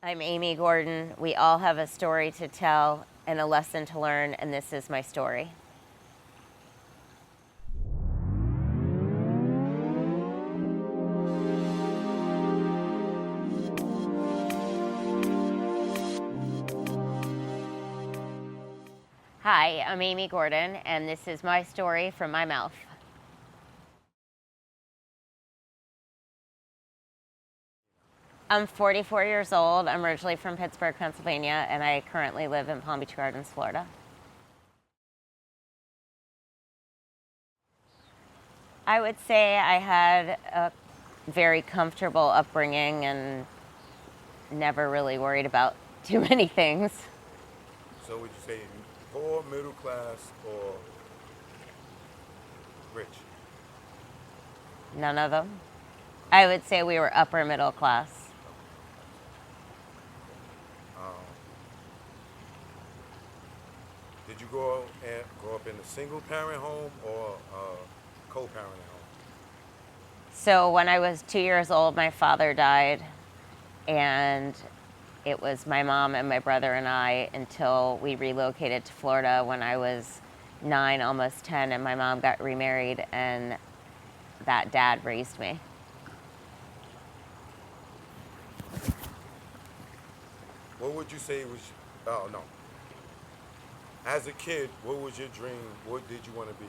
I'm Amy Gordon. We all have a story to tell and a lesson to learn, and this is my story. Hi, I'm Amy Gordon, and this is my story from my mouth. I'm 44 years old. I'm originally from Pittsburgh, Pennsylvania, and I currently live in Palm Beach Gardens, Florida. I would say I had a very comfortable upbringing and never really worried about too many things. So would you say poor, middle class, or rich? None of them. I would say we were upper middle class. Did you grow up in a single parent home or a co-parenting home? So when I was 2 years old, my father died, and it was my mom and my brother and I until we relocated to Florida when I was 9, almost 10, and my mom got remarried, and that dad raised me. What would you say was, oh no. As a kid, what was your dream? What did you want to be?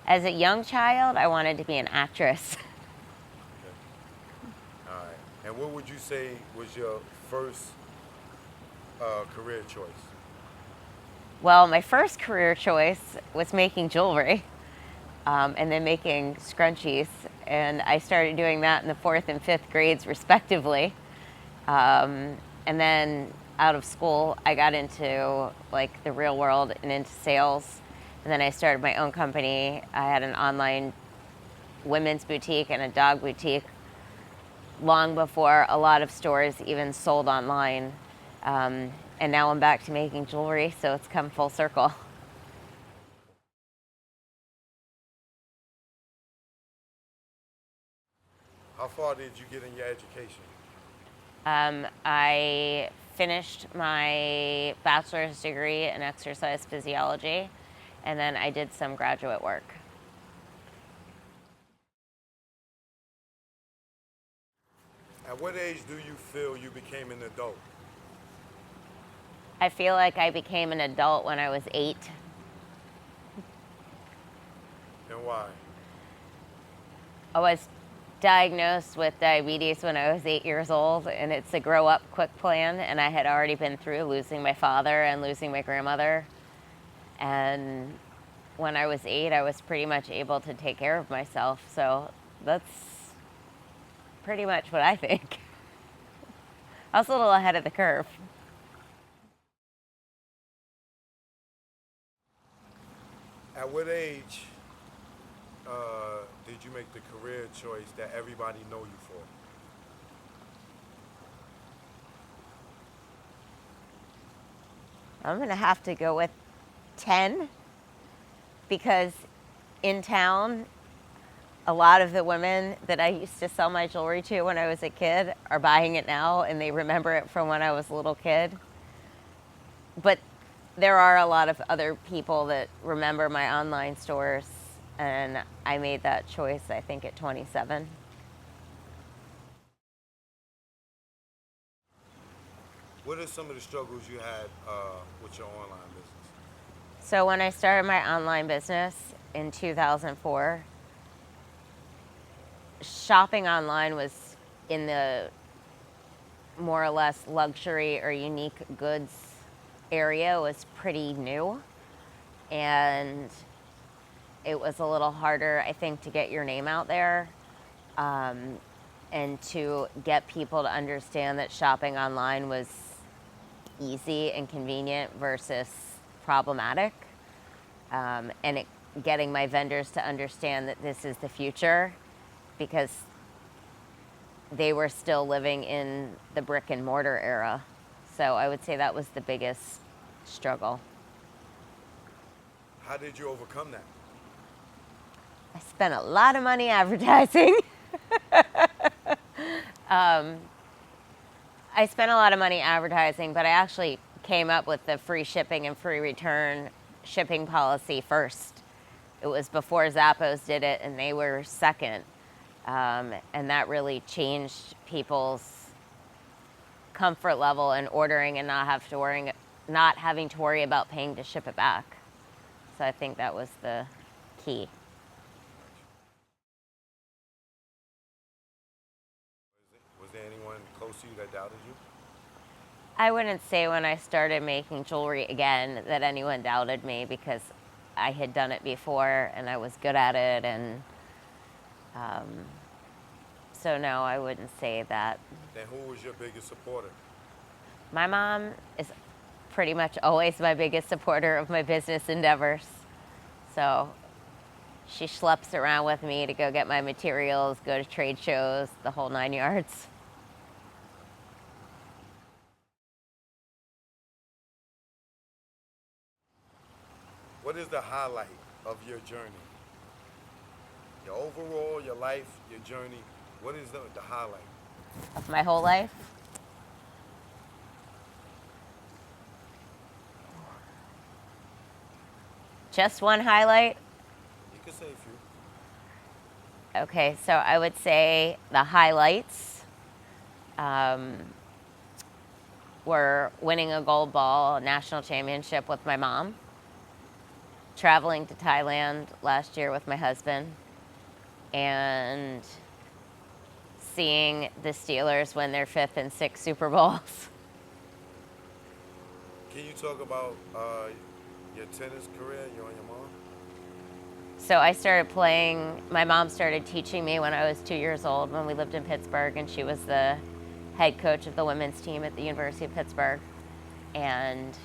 As a young child, I wanted to be an actress. Okay. All right. And what would you say was your first career choice? Well, my first career choice was making jewelry, and then making scrunchies. And I started doing that in the 4th and 5th grades, respectively. And then out of school, I got into like the real world and into sales. And then I started my own company. I had an online women's boutique and a dog boutique long before a lot of stores even sold online. And now I'm back to making jewelry, so it's come full circle. How far did you get in your education? I finished my bachelor's degree in exercise physiology, and then I did some graduate work. At what age do you feel you became an adult? I feel like I became an adult when I was 8. And why? I was diagnosed with diabetes when I was 8 years old, and it's a grow up quick plan, and I had already been through losing my father and losing my grandmother. And when I was 8, I was pretty much able to take care of myself, so that's pretty much what I think. I was a little ahead of the curve. At what age did you make the career choice that everybody know you for? I'm gonna have to go with 10, because in town, a lot of the women that I used to sell my jewelry to when I was a kid are buying it now, and they remember it from when I was a little kid. But there are a lot of other people that remember my online stores, and I made that choice, I think, at 27. What are some of the struggles you had with your online business? So when I started my online business in 2004, shopping online was in the more or less luxury or unique goods area was pretty new, and it was a little harder, I think, to get your name out there, and to get people to understand that shopping online was easy and convenient versus problematic, getting my vendors to understand that this is the future, because they were still living in the brick and mortar era. So I would say that was the biggest struggle. How did you overcome that? I spent a lot of money advertising. I spent a lot of money advertising, but I actually came up with the free shipping and free return shipping policy first. It was before Zappos did it, and they were second. And that really changed people's comfort level in ordering and not having to worry about paying to ship it back. So I think that was the key. Was there anyone close to you that doubted you? I wouldn't say when I started making jewelry again that anyone doubted me, because I had done it before and I was good at it, and so no, I wouldn't say that. Then who was your biggest supporter? My mom is pretty much always my biggest supporter of my business endeavors. So she schleps around with me to go get my materials, go to trade shows, the whole 9 yards. What is the highlight of your journey? Your overall, your life, your journey. What is the highlight? Of my whole life. Just one highlight? You can say a few. Okay, so I would say the highlights were winning a gold ball national championship with my mom, traveling to Thailand last year with my husband, and seeing the Steelers win their 5th and 6th Super Bowls. Can you talk about your tennis career, you and your mom? So I started playing, my mom started teaching me when I was 2 years old, when we lived in Pittsburgh, and she was the head coach of the women's team at the University of Pittsburgh. And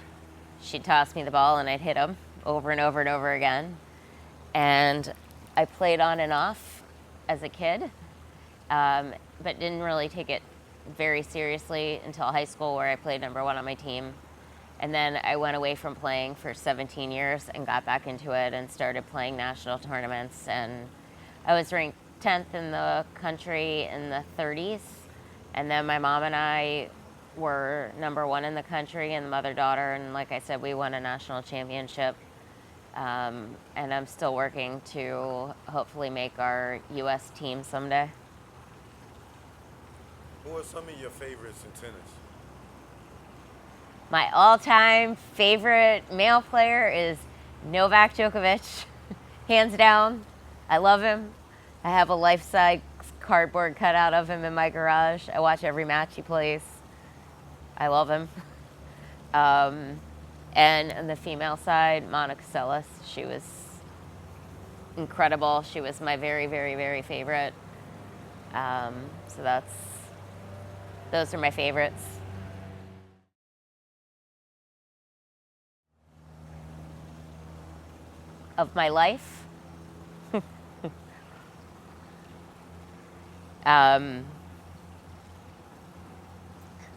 she'd toss me the ball and I'd hit them over and over and over again. And I played on and off as a kid, but didn't really take it very seriously until high school, where I played number 1 on my team. And then I went away from playing for 17 years and got back into it and started playing national tournaments. And I was ranked 10th in the country in the 30s. And then my mom and I were number 1 in the country and mother-daughter. And like I said, we won a national championship. And I'm still working to hopefully make our U.S. team someday. Who are some of your favorites in tennis? My all-time favorite male player is Novak Djokovic, hands down. I love him. I have a life-size cardboard cutout of him in my garage. I watch every match he plays. I love him. And on the female side, Monica Seles. She was incredible. She was my very, very, very favorite. So those are my favorites. Of my life.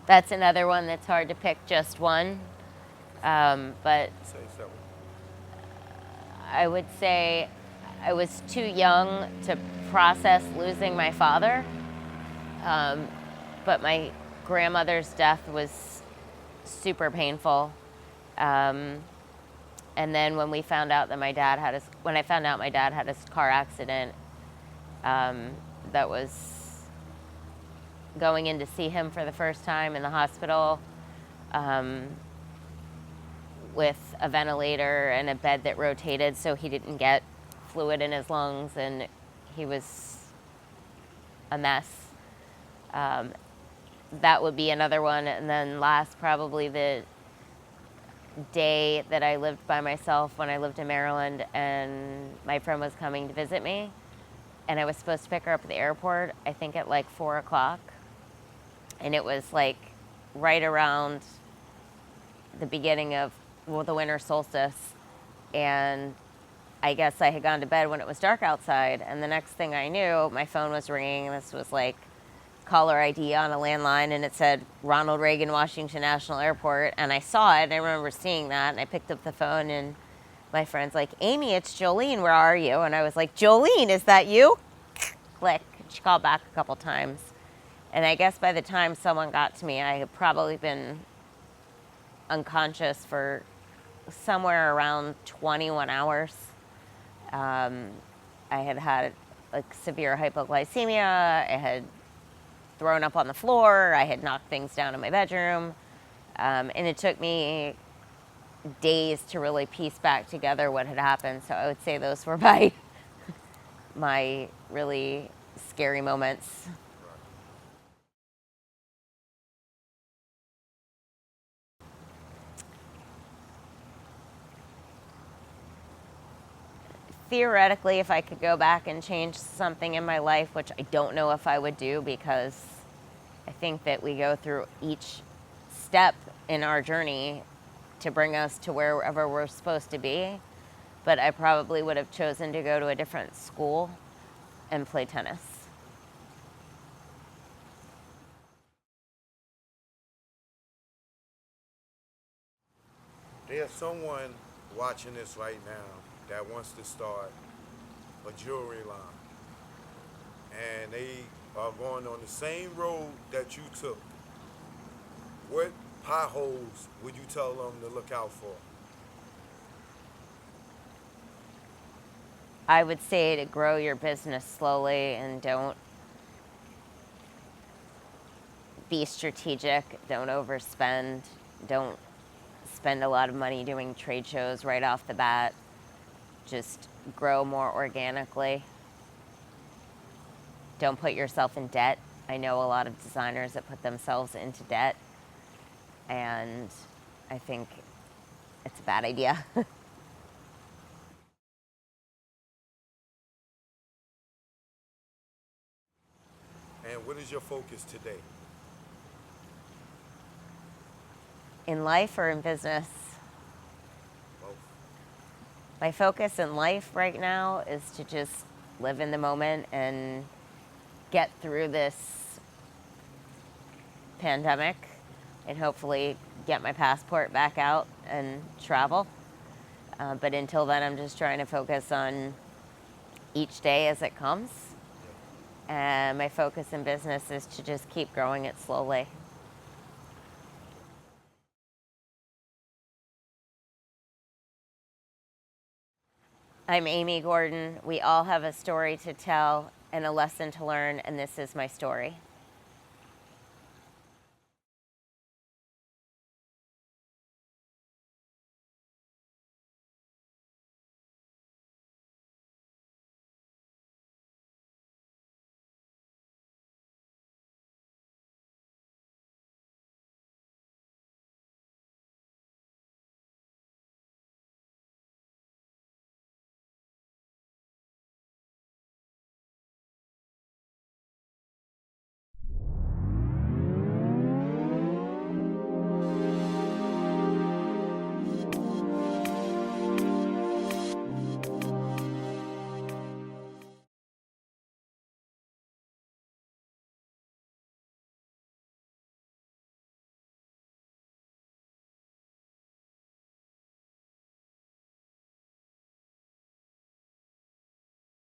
That's another one that's hard to pick just one. But Say several. I would say I was too young to process losing my father. But my grandmother's death was super painful. And then when I found out my dad had a car accident, that was going in to see him for the first time in the hospital, with a ventilator and a bed that rotated so he didn't get fluid in his lungs, and he was a mess. That would be another one. And then last, probably the day that I lived by myself when I lived in Maryland, and my friend was coming to visit me, and I was supposed to pick her up at the airport, I think at like 4 o'clock. And it was like right around the beginning of the winter solstice. And I guess I had gone to bed when it was dark outside. And the next thing I knew, my phone was ringing. This was like caller ID on a landline, and it said Ronald Reagan Washington National Airport. And I saw it, and I remember seeing that, and I picked up the phone, and my friend's like, Amy, it's Jolene, where are you? And I was like, Jolene, is that you? Click. She called back a couple times. And I guess by the time someone got to me, I had probably been unconscious for somewhere around 21 hours. I had had like severe hypoglycemia. I had thrown up on the floor. I had knocked things down in my bedroom. And it took me days to really piece back together what had happened. So I would say those were my really scary moments. Theoretically, if I could go back and change something in my life, which I don't know if I would do, because I think that we go through each step in our journey to bring us to wherever we're supposed to be. But I probably would have chosen to go to a different school and play tennis. There's someone watching this right now that wants to start a jewelry line, and they are going on the same road that you took. What potholes would you tell them to look out for? I would say to grow your business slowly and don't be strategic, don't overspend, don't spend a lot of money doing trade shows right off the bat. Just grow more organically. Don't put yourself in debt. I know a lot of designers that put themselves into debt, and I think it's a bad idea. And what is your focus today? In life or in business? Both. My focus in life right now is to just live in the moment and get through this pandemic and hopefully get my passport back out and travel. But until then, I'm just trying to focus on each day as it comes. And my focus in business is to just keep growing it slowly. I'm Amy Gordon. We all have a story to tell and a lesson to learn, and this is my story.